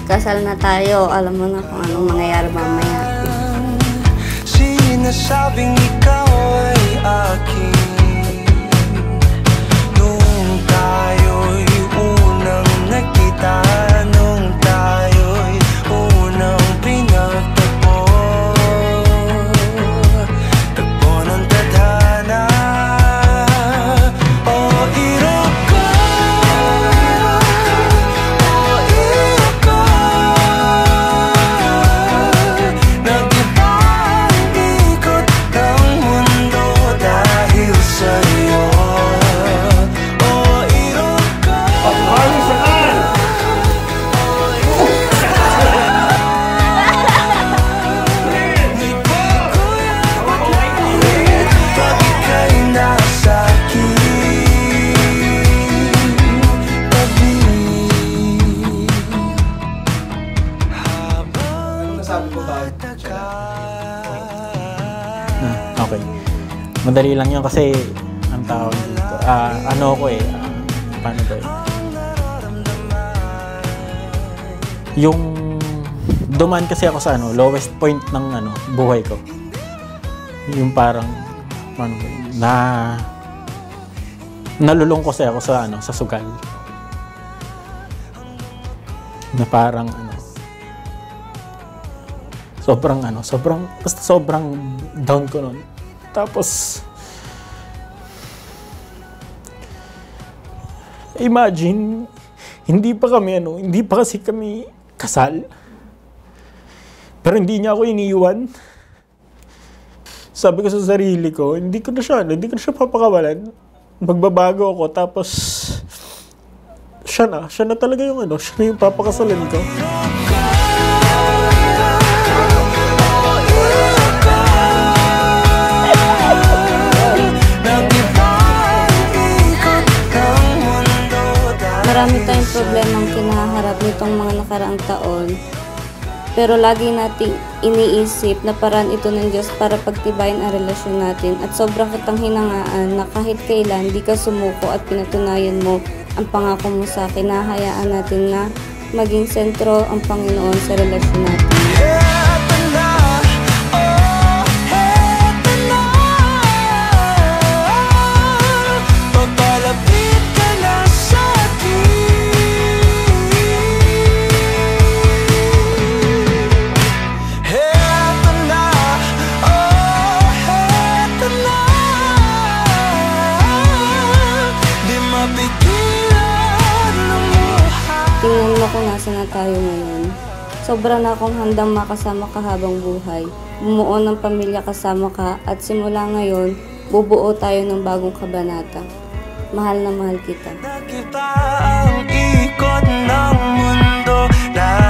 Kasal na tayo, alam mo na kung anong mangyayari mamaya. Sinasabing ikaw ay akin nung tayo'y unang nagkita, nung tayo'y unang pinagtagpo. Tagpo ng tadhana. Okay. Madali lang yun kasi ang tawag dito. Ano ko paano ba yung dumaan kasi ako sa lowest point ng buhay ko. Yung parang nalulung kasi ako sa sa sugal. Na parang sobrang down ko nun. Tapos imagine hindi pa kasi kami kasal. Pero hindi niya ako iniwan. Sabi ko sa sarili ko, hindi ko na siya papakawalan. Magbabago ako, tapos siya na talaga yung siya na yung papakasalan ko. Marami tayong problemang kinaharap nitong mga nakaraang taon. Pero lagi nating iniisip na paraan ito ng Diyos para pagtibayin ang relasyon natin. At sobrang kitang hinangaan na kahit kailan di ka sumuko at pinatunayan mo ang pangako mo sa akin. Nahayaan natin na maging sentro ang Panginoon sa relasyon natin. Tingnan mo kung nasa na tayo ngayon. Sobra na akong handang makasama ka habang buhay. Bumuo ng pamilya kasama ka at simula ngayon, bubuo tayo ng bagong kabanata. Mahal na mahal kita. Nakita ang ikot ng mundo na